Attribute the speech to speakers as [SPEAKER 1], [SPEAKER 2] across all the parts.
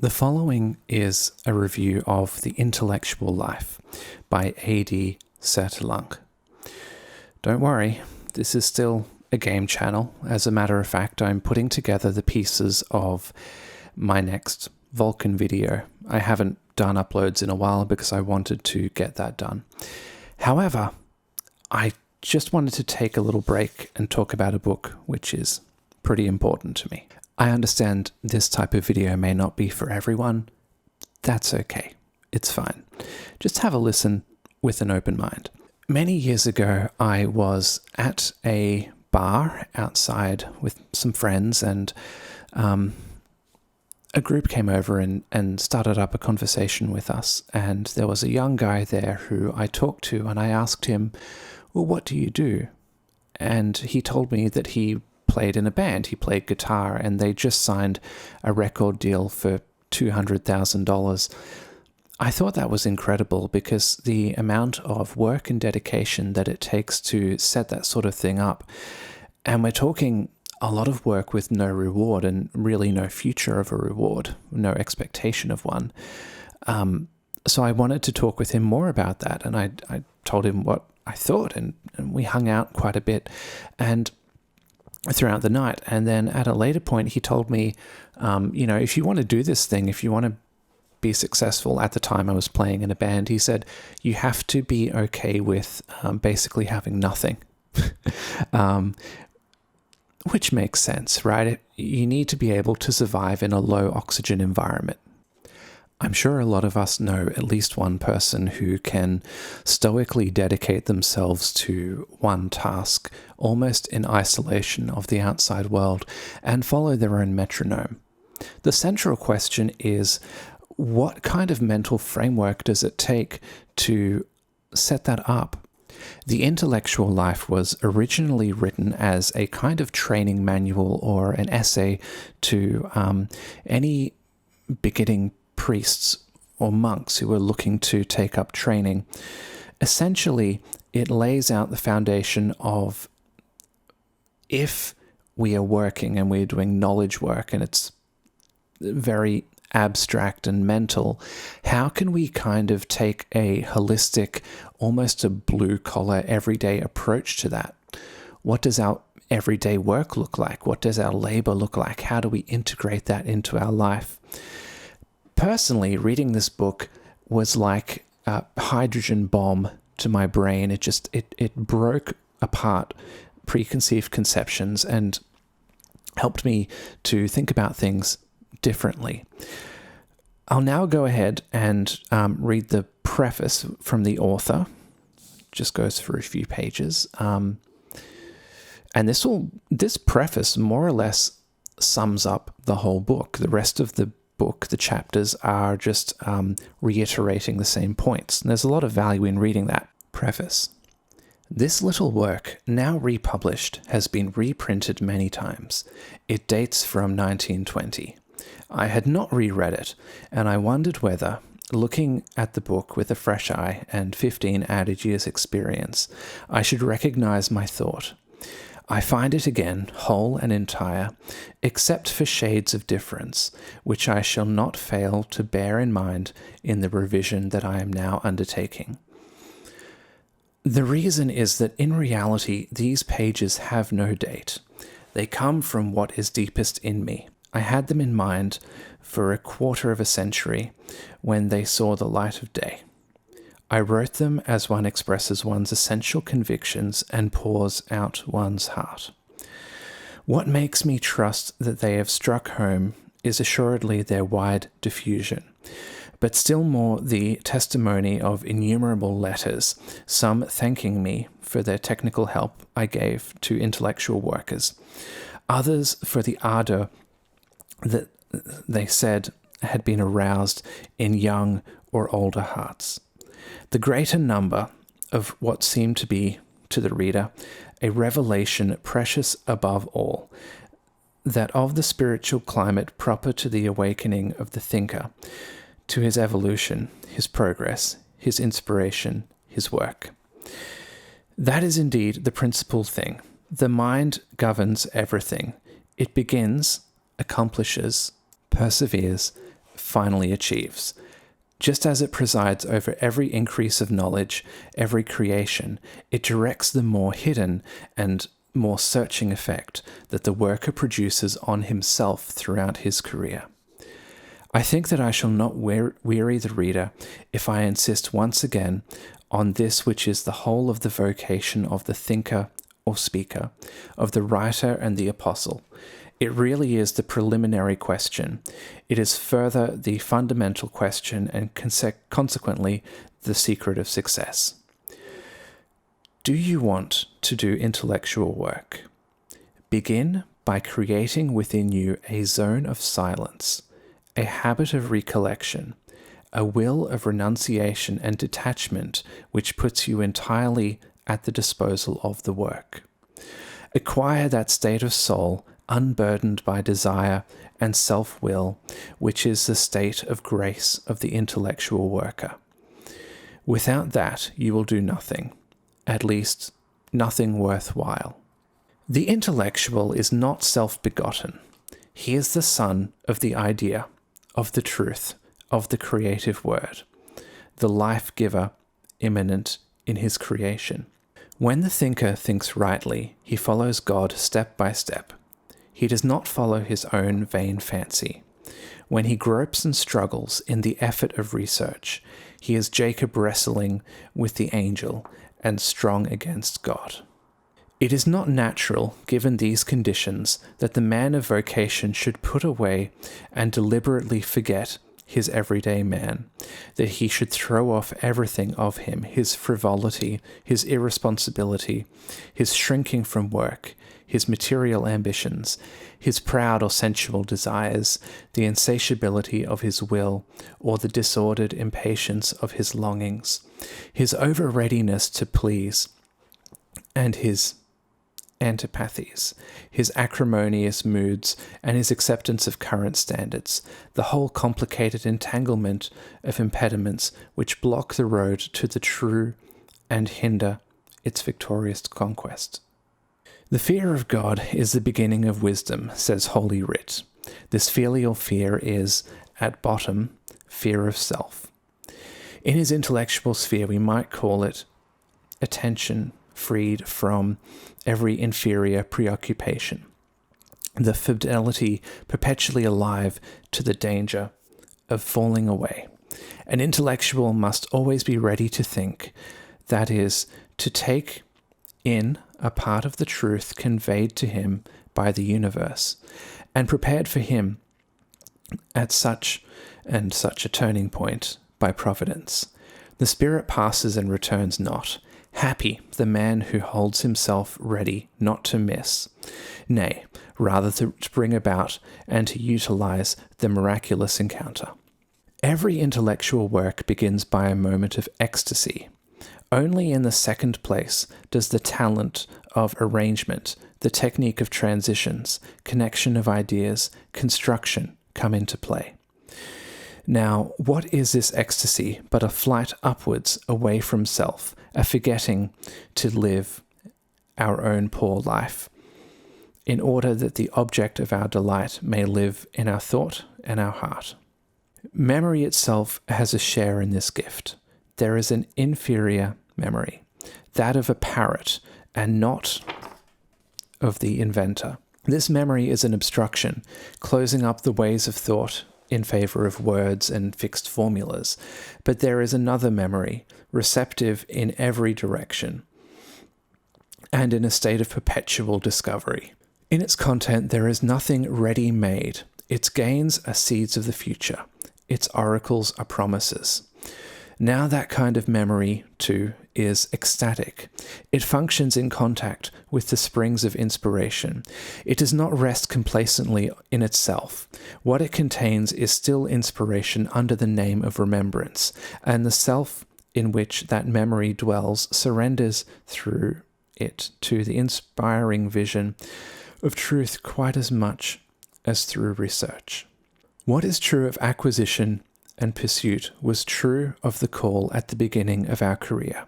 [SPEAKER 1] The following is a review of The Intellectual Life by A.D. Sertilunk. Don't worry, this is still a game channel. As a matter of fact, I'm putting together the pieces of my next Vulcan video. I haven't done uploads in a while because I wanted to get that done. However, I just wanted to take a little break and talk about a book which is pretty important to me. I understand this type of video may not be for everyone. That's okay. It's fine. Just have a listen with an open mind. Many years ago, I was at a bar outside with some friends, and a group came over and started up a conversation with us. And there was a young guy there who I talked to, and I asked him, "Well, what do you do?" And he told me that he played in a band. He played guitar, and they just signed a record deal for $200,000. I thought that was incredible because the amount of work and dedication that it takes to set that sort of thing up, and we're talking a lot of work with no reward and really no future of a reward, no expectation of one. So I wanted to talk with him more about that, and I told him what I thought, and we hung out quite a bit and throughout the night. And then at a later point, he told me, if you want to do this thing, if you want to be successful, at the time I was playing in a band, he said, you have to be okay with basically having nothing. Which makes sense, right? You need to be able to survive in a low oxygen environment. I'm sure a lot of us know at least one person who can stoically dedicate themselves to one task, almost in isolation of the outside world, and follow their own metronome. The central question is, what kind of mental framework does it take to set that up? The Intellectual Life was originally written as a kind of training manual or an essay to any beginning priests or monks who are looking to take up training. Essentially, it lays out the foundation of, if we are working and we're doing knowledge work and it's very abstract and mental, how can we kind of take a holistic, almost a blue-collar, everyday approach to that? What does our everyday work look like? What does our labor look like? How do we integrate that into our life? Personally, reading this book was like a hydrogen bomb to my brain. It broke apart preconceived conceptions and helped me to think about things differently. I'll now go ahead and read the preface from the author. Just goes for a few pages. And this preface more or less sums up the whole book. The rest of the book, the chapters, are just reiterating the same points. And there's a lot of value in reading that preface. This little work, now republished, has been reprinted many times. It dates from 1920. I had not reread it, and I wondered whether, looking at the book with a fresh eye and 15 added years' experience, I should recognize my thought. I find it again whole and entire, except for shades of difference, which I shall not fail to bear in mind in the revision that I am now undertaking. The reason is that in reality these pages have no date. They come from what is deepest in me. I had them in mind for a quarter of a century when they saw the light of day. I wrote them as one expresses one's essential convictions and pours out one's heart. What makes me trust that they have struck home is assuredly their wide diffusion, but still more the testimony of innumerable letters, some thanking me for their technical help I gave to intellectual workers, others for the ardor that they said had been aroused in young or older hearts. The greater number of what seemed to be, to the reader, a revelation precious above all, that of the spiritual climate proper to the awakening of the thinker, to his evolution, his progress, his inspiration, his work. That is indeed the principal thing. The mind governs everything. It begins, accomplishes, perseveres, finally achieves. Just as it presides over every increase of knowledge, every creation, it directs the more hidden and more searching effect that the worker produces on himself throughout his career. I think that I shall not weary the reader if I insist once again on this, which is the whole of the vocation of the thinker or speaker, of the writer and the apostle. It really is the preliminary question. It is further the fundamental question and consequently the secret of success. Do you want to do intellectual work? Begin by creating within you a zone of silence, a habit of recollection, a will of renunciation and detachment which puts you entirely at the disposal of the work. Acquire that state of soul unburdened by desire and self-will, which is the state of grace of the intellectual worker. Without that, you will do nothing, at least nothing worthwhile. The intellectual is not self-begotten. He is the son of the idea, of the truth, of the creative word, the life-giver immanent in his creation. When the thinker thinks rightly, he follows God step by step. He does not follow his own vain fancy. When he gropes and struggles in the effort of research, he is Jacob wrestling with the angel and strong against God. It is not natural, given these conditions, that the man of vocation should put away and deliberately forget his everyday man, that he should throw off everything of him, his frivolity, his irresponsibility, his shrinking from work, his material ambitions, his proud or sensual desires, the insatiability of his will, or the disordered impatience of his longings, his over-readiness to please, and his antipathies, his acrimonious moods, and his acceptance of current standards, the whole complicated entanglement of impediments which block the road to the true and hinder its victorious conquest. The fear of God is the beginning of wisdom, says Holy Writ. This filial fear is, at bottom, fear of self. In his intellectual sphere, we might call it attention freed from every inferior preoccupation, the fidelity perpetually alive to the danger of falling away. An intellectual must always be ready to think, that is, to take in a part of the truth conveyed to him by the universe, and prepared for him at such and such a turning point by providence. The spirit passes and returns not. Happy the man who holds himself ready not to miss, nay, rather to bring about and to utilize the miraculous encounter. Every intellectual work begins by a moment of ecstasy. Only in the second place does the talent of arrangement, the technique of transitions, connection of ideas, construction come into play. Now, what is this ecstasy but a flight upwards away from self, a forgetting to live our own poor life, in order that the object of our delight may live in our thought and our heart? Memory itself has a share in this gift. There is an inferior memory, that of a parrot, and not of the inventor. This memory is an obstruction, closing up the ways of thought in favor of words and fixed formulas. But there is another memory, receptive in every direction, and in a state of perpetual discovery. In its content there is nothing ready-made. Its gains are seeds of the future. Its oracles are promises. Now that kind of memory, too, is ecstatic. It functions in contact with the springs of inspiration. It does not rest complacently in itself. What it contains is still inspiration under the name of remembrance, and the self in which that memory dwells surrenders through it to the inspiring vision of truth quite as much as through research. What is true of acquisition and pursuit was true of the call at the beginning of our career.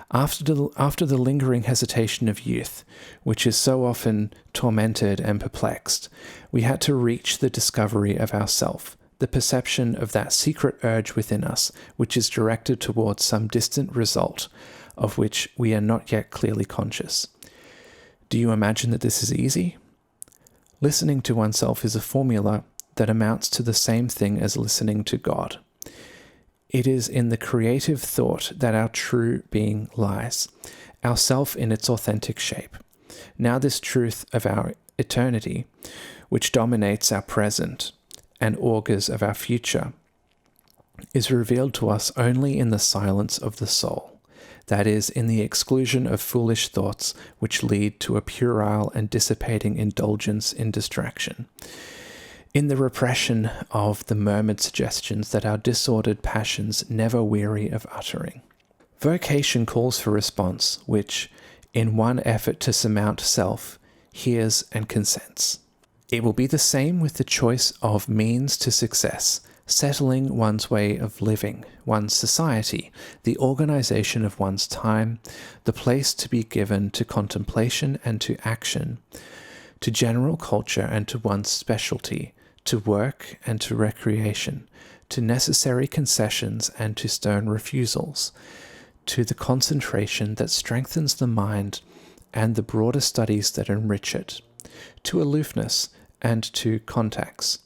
[SPEAKER 1] After the lingering hesitation of youth, which is so often tormented and perplexed, we had to reach the discovery of ourself, the perception of that secret urge within us, which is directed towards some distant result of which we are not yet clearly conscious. Do you imagine that this is easy? Listening to oneself is a formula that amounts to the same thing as listening to God. It is in the creative thought that our true being lies, our self in its authentic shape. Now this truth of our eternity, which dominates our present and augurs of our future, is revealed to us only in the silence of the soul, that is, in the exclusion of foolish thoughts which lead to a puerile and dissipating indulgence in distraction, in the repression of the murmured suggestions that our disordered passions never weary of uttering. Vocation calls for response, which, in one effort to surmount self, hears and consents. It will be the same with the choice of means to success, settling one's way of living, one's society, the organization of one's time, the place to be given to contemplation and to action, to general culture and to one's specialty, to work and to recreation, to necessary concessions and to stern refusals, to the concentration that strengthens the mind and the broader studies that enrich it, to aloofness and to contacts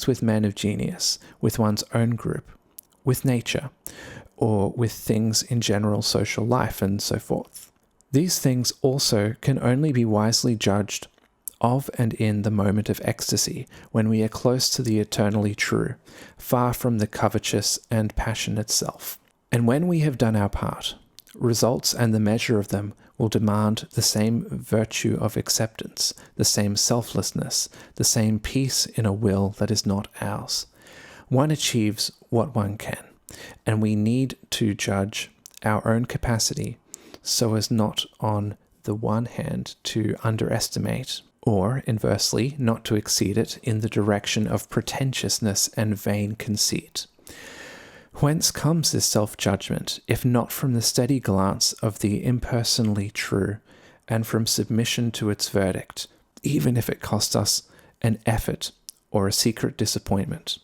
[SPEAKER 1] with men of genius, with one's own group, with nature, or with things in general social life, and so forth. These things also can only be wisely judged of and in the moment of ecstasy, when we are close to the eternally true, far from the covetous and passionate self. And when we have done our part, results and the measure of them will demand the same virtue of acceptance, the same selflessness, the same peace in a will that is not ours. One achieves what one can, and we need to judge our own capacity so as not on the one hand to underestimate, or, inversely, not to exceed it in the direction of pretentiousness and vain conceit. Whence comes this self-judgment, if not from the steady glance of the impersonally true, and from submission to its verdict, even if it cost us an effort or a secret disappointment?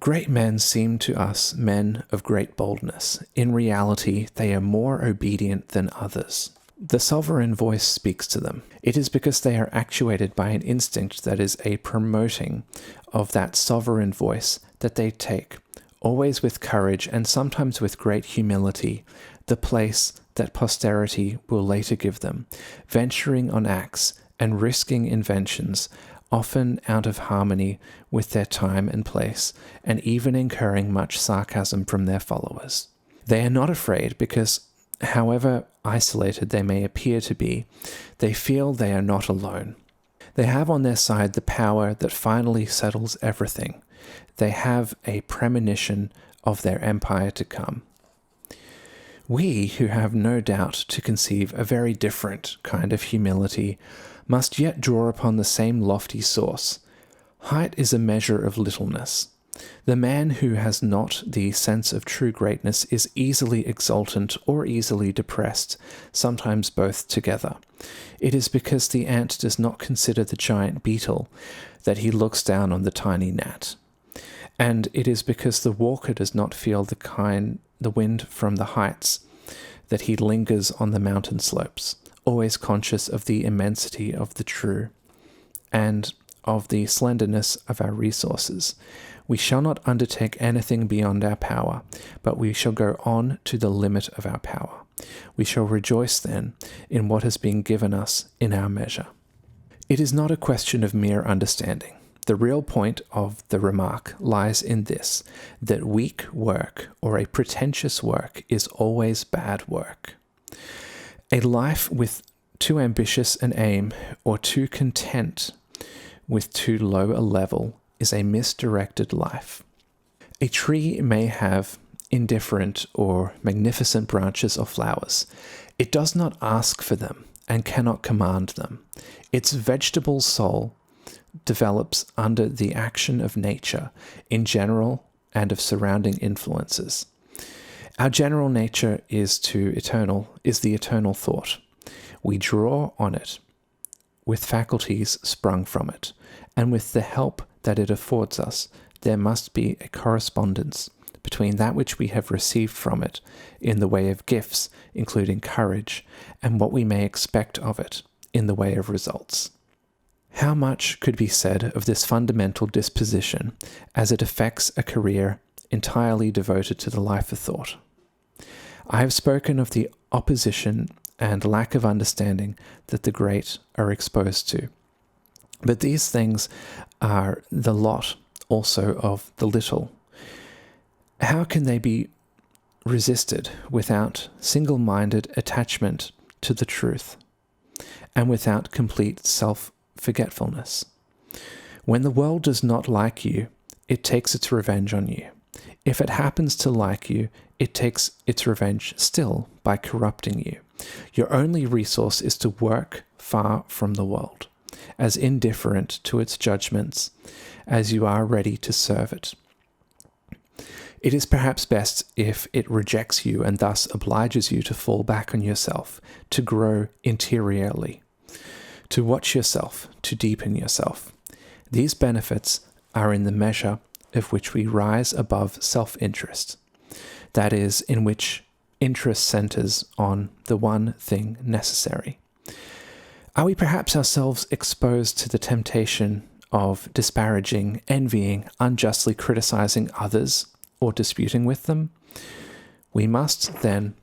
[SPEAKER 1] Great men seem to us men of great boldness. In reality, they are more obedient than others. The sovereign voice speaks to them. It is because they are actuated by an instinct that is a promoting of that sovereign voice that they take, always with courage and sometimes with great humility, the place that posterity will later give them, venturing on acts and risking inventions, often out of harmony with their time and place, and even incurring much sarcasm from their followers. They are not afraid because, however isolated they may appear to be, they feel they are not alone. They have on their side the power that finally settles everything. They have a premonition of their empire to come. We, who have no doubt to conceive a very different kind of humility, must yet draw upon the same lofty source. Height is a measure of littleness. The man who has not the sense of true greatness is easily exultant or easily depressed, sometimes both together. It is because the ant does not consider the giant beetle that he looks down on the tiny gnat. And it is because the walker does not feel the wind from the heights that he lingers on the mountain slopes, always conscious of the immensity of the true and of the slenderness of our resources. We shall not undertake anything beyond our power, but we shall go on to the limit of our power. We shall rejoice then in what has been given us in our measure. It is not a question of mere understanding. The real point of the remark lies in this, that weak work or a pretentious work is always bad work. A life with too ambitious an aim or too content with too low a level is a misdirected life. A tree may have indifferent or magnificent branches or flowers. It does not ask for them and cannot command them. Its vegetable soul develops under the action of nature in general and of surrounding influences. Our general nature is the eternal thought. We draw on it with faculties sprung from it, and with the help that it affords us there must be a correspondence between that which we have received from it in the way of gifts, including courage, and what we may expect of it in the way of results. How much could be said of this fundamental disposition as it affects a career entirely devoted to the life of thought? I have spoken of the opposition and lack of understanding that the great are exposed to. But these things are the lot also of the little. How can they be resisted without single-minded attachment to the truth and without complete self-forgetfulness? When the world does not like you, it takes its revenge on you. If it happens to like you, it takes its revenge still by corrupting you. Your only resource is to work far from the world, as indifferent to its judgments as you are ready to serve it. It is perhaps best if it rejects you and thus obliges you to fall back on yourself, to grow interiorly, to watch yourself, to deepen yourself. These benefits are in the measure of which we rise above self-interest, that is, in which interest centers on the one thing necessary. Are we perhaps ourselves exposed to the temptation of disparaging, envying, unjustly criticizing others, or disputing with them? We must then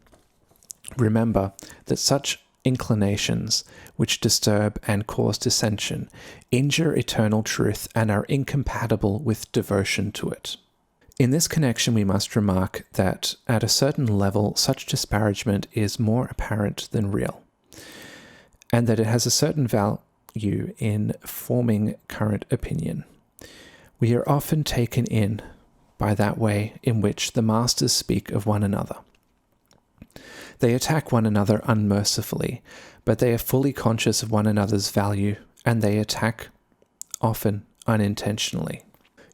[SPEAKER 1] remember that such inclinations which disturb and cause dissension injure eternal truth and are incompatible with devotion to it. In this connection, we must remark that at a certain level, such disparagement is more apparent than real, and that it has a certain value in forming current opinion. We are often taken in by that way in which the masters speak of one another. They attack one another unmercifully, but they are fully conscious of one another's value, and they attack often unintentionally.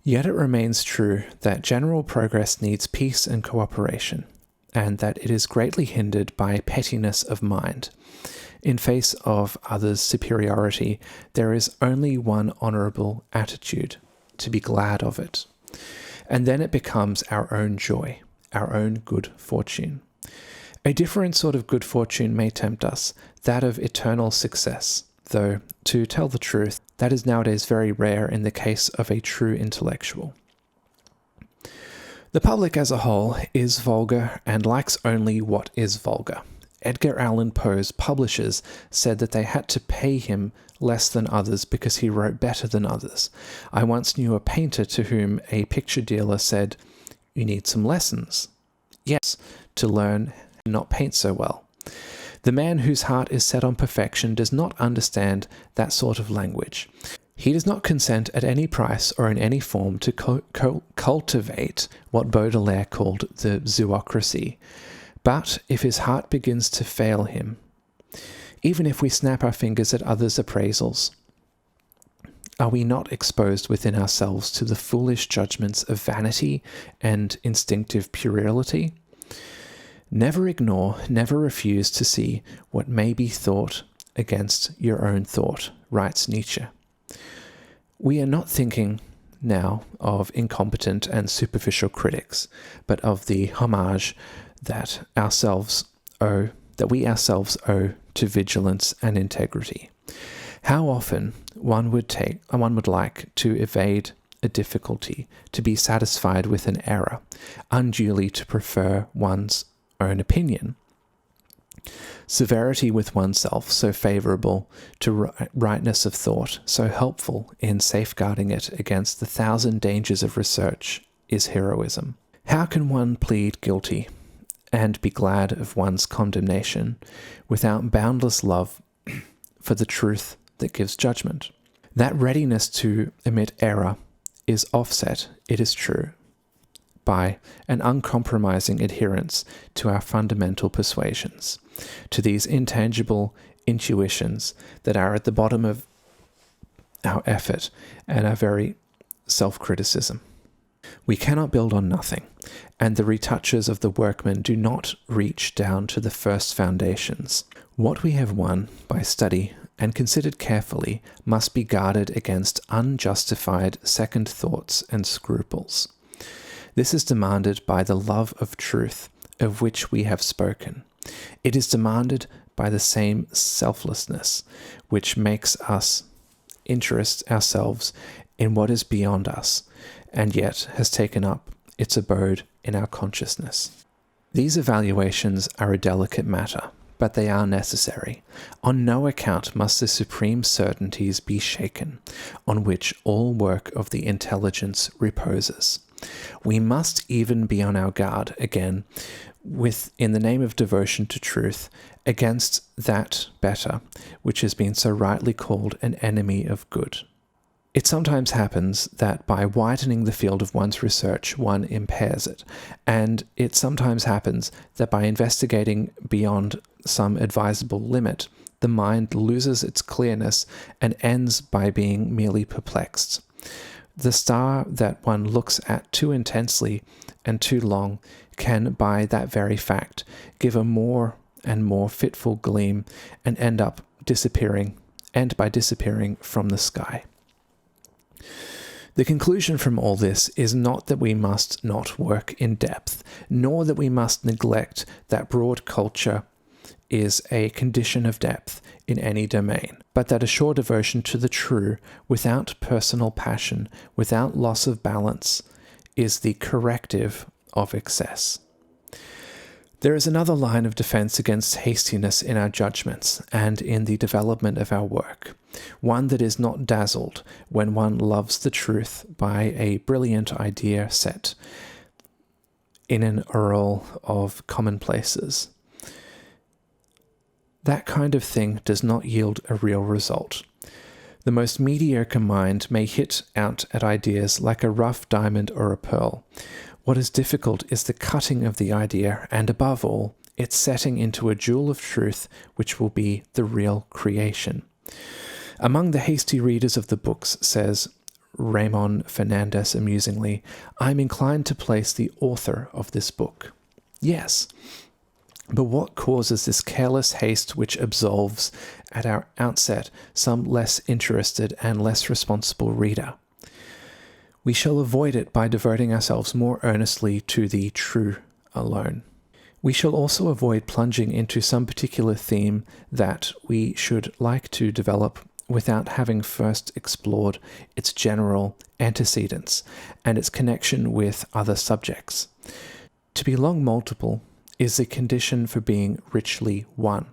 [SPEAKER 1] Yet it remains true that general progress needs peace and cooperation, and that it is greatly hindered by pettiness of mind. In face of others' superiority, there is only one honorable attitude: to be glad of it. And then it becomes our own joy, our own good fortune. A different sort of good fortune may tempt us, that of eternal success, though, to tell the truth, that is nowadays very rare in the case of a true intellectual. The public as a whole is vulgar and likes only what is vulgar. Edgar Allan Poe's publishers said that they had to pay him less than others because he wrote better than others. I once knew a painter to whom a picture dealer said, "You need some lessons." Yes, to learn and not paint so well. The man whose heart is set on perfection does not understand that sort of language. He does not consent at any price or in any form to cultivate what Baudelaire called the zoocracy. But if his heart begins to fail him, even if we snap our fingers at others' appraisals, are we not exposed within ourselves to the foolish judgments of vanity and instinctive puerility? Never ignore, never refuse to see what may be thought against your own thought, writes Nietzsche. We are not thinking now of incompetent and superficial critics, but of the homage that we ourselves owe to vigilance and integrity. How often one would like to evade a difficulty, to be satisfied with an error, unduly to prefer one's own opinion. Severity with oneself, so favorable to rightness of thought, so helpful in safeguarding it against the 1,000 dangers of research, is heroism. How can one plead guilty and be glad of one's condemnation without boundless love for the truth that gives judgment? That readiness to admit error is offset, it is true, by an uncompromising adherence to our fundamental persuasions, to these intangible intuitions that are at the bottom of our effort and our very self-criticism. We cannot build on nothing, and the retouches of the workman do not reach down to the first foundations. What we have won by study and considered carefully, must be guarded against unjustified second thoughts and scruples. This is demanded by the love of truth, of which we have spoken. It is demanded by the same selflessness which makes us interest ourselves in what is beyond us, and yet has taken up its abode in our consciousness. These evaluations are a delicate matter, but they are necessary. On no account must the supreme certainties be shaken, on which all work of the intelligence reposes. We must even be on our guard again, in the name of devotion to truth, against that better, which has been so rightly called an enemy of good. It sometimes happens that by widening the field of one's research, one impairs it, and it sometimes happens that by investigating beyond some advisable limit, the mind loses its clearness and ends by being merely perplexed. The star that one looks at too intensely and too long can, by that very fact, give a more and more fitful gleam and end by disappearing from the sky. The conclusion from all this is not that we must not work in depth, nor that we must neglect that broad culture is a condition of depth in any domain, but that a sure devotion to the true, without personal passion, without loss of balance, is the corrective of excess. There is another line of defense against hastiness in our judgments and in the development of our work, one that is not dazzled when one loves the truth by a brilliant idea set in an aureole of commonplaces. That kind of thing does not yield a real result. The most mediocre mind may hit out at ideas like a rough diamond or a pearl. What is difficult is the cutting of the idea, and above all, its setting into a jewel of truth which will be the real creation. Among the hasty readers of the books, says Ramon Fernandez amusingly, I am inclined to place the author of this book. Yes, but what causes this careless haste which absolves, at our outset, some less interested and less responsible reader? We shall avoid it by devoting ourselves more earnestly to the true alone. We shall also avoid plunging into some particular theme that we should like to develop without having first explored its general antecedents and its connection with other subjects. To be long multiple is the condition for being richly one.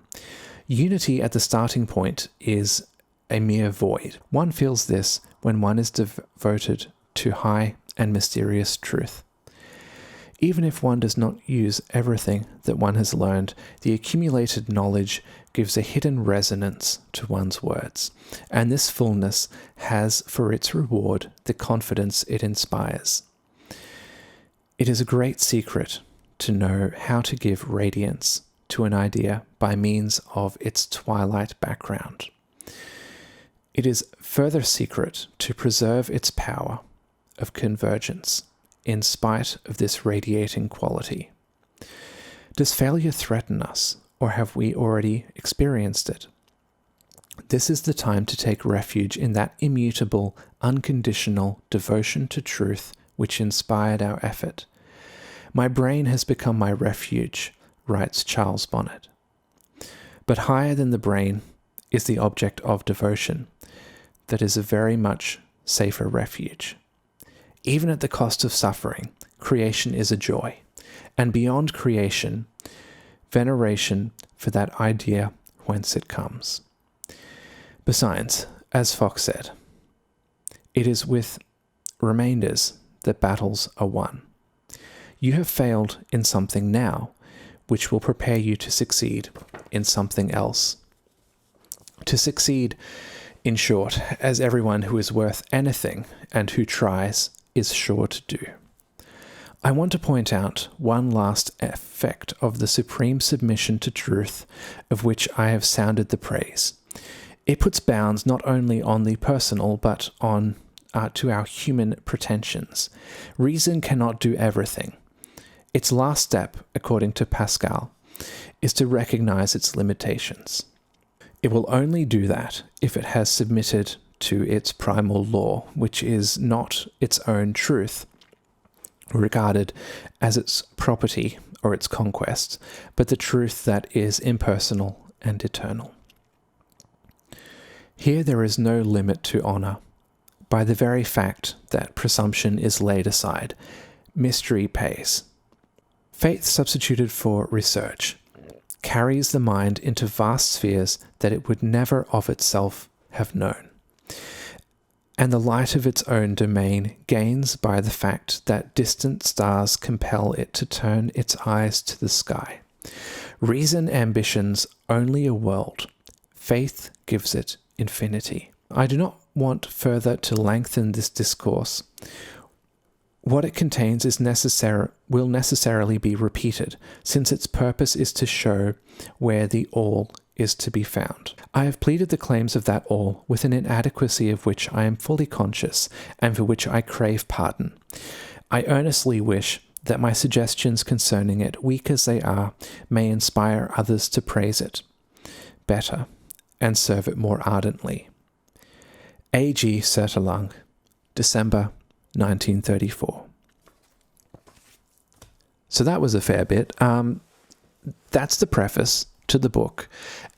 [SPEAKER 1] Unity at the starting point is a mere void. One feels this when one is devoted to high and mysterious truth. Even if one does not use everything that one has learned, the accumulated knowledge gives a hidden resonance to one's words, and this fullness has for its reward the confidence it inspires. It is a great secret to know how to give radiance to an idea by means of its twilight background. It is further secret to preserve its power of convergence in spite of this radiating quality. Does failure threaten us, or have we already experienced it? This is the time to take refuge in that immutable, unconditional devotion to truth which inspired our effort. My brain has become my refuge, writes Charles Bonnet. But higher than the brain is the object of devotion, that is a very much safer refuge. Even at the cost of suffering, creation is a joy, and beyond creation, veneration for that idea whence it comes. Besides, as Fox said, it is with remainders that battles are won. You have failed in something now, which will prepare you to succeed in something else. To succeed, in short, as everyone who is worth anything and who tries is sure to do. I want to point out one last effect of the supreme submission to truth, of which I have sounded the praise. It puts bounds not only on the personal, but on to our human pretensions. Reason cannot do everything. Its last step, according to Pascal, is to recognize its limitations. It will only do that if it has submitted to its primal law, which is not its own truth, regarded as its property or its conquest, but the truth that is impersonal and eternal. Here there is no limit to honor. By the very fact that presumption is laid aside, mystery pays. Faith substituted for research carries the mind into vast spheres that it would never of itself have known. And the light of its own domain gains by the fact that distant stars compel it to turn its eyes to the sky. Reason ambitions only a world. Faith gives it infinity. I do not want further to lengthen this discourse. What it contains will necessarily be repeated, since its purpose is to show where the all is to be found. I have pleaded the claims of that all with an inadequacy of which I am fully conscious, and for which I crave pardon. I earnestly wish that my suggestions concerning it, weak as they are, may inspire others to praise it better and serve it more ardently. A.G. Sertelang, December 1934. So that was a fair bit. That's the preface to the book.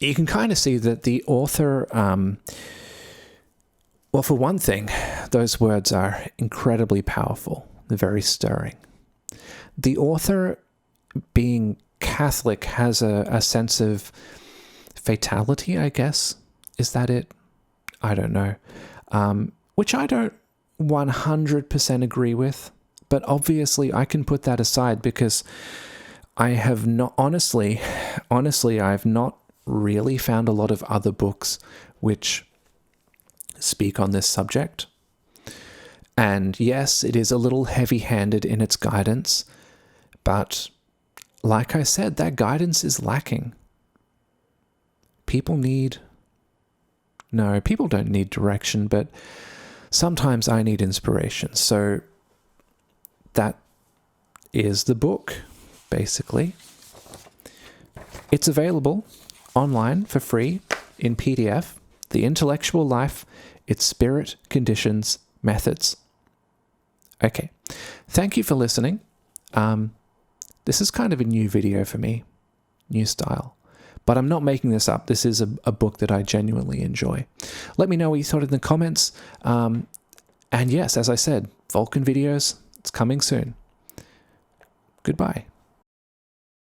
[SPEAKER 1] You can kind of see that the author, well, for one thing, those words are incredibly powerful. They're very stirring. The author, being Catholic, has a sense of fatality, I guess. Is that it? I don't know. Which I don't 100% agree with, but obviously I can put that aside because I have not, honestly, I've not really found a lot of other books which speak on this subject. And yes, it is a little heavy-handed in its guidance, but like I said, that guidance is lacking. People don't need direction, but sometimes I need inspiration. So that is the book, basically. It's available online for free in PDF. The Intellectual Life, Its Spirit, Conditions, Methods. Okay, thank you for listening. This is kind of a new video for me, new style. But I'm not making this up. This is a book that I genuinely enjoy. Let me know what you thought in the comments. And yes, as I said, Vulcan videos, it's coming soon. Goodbye.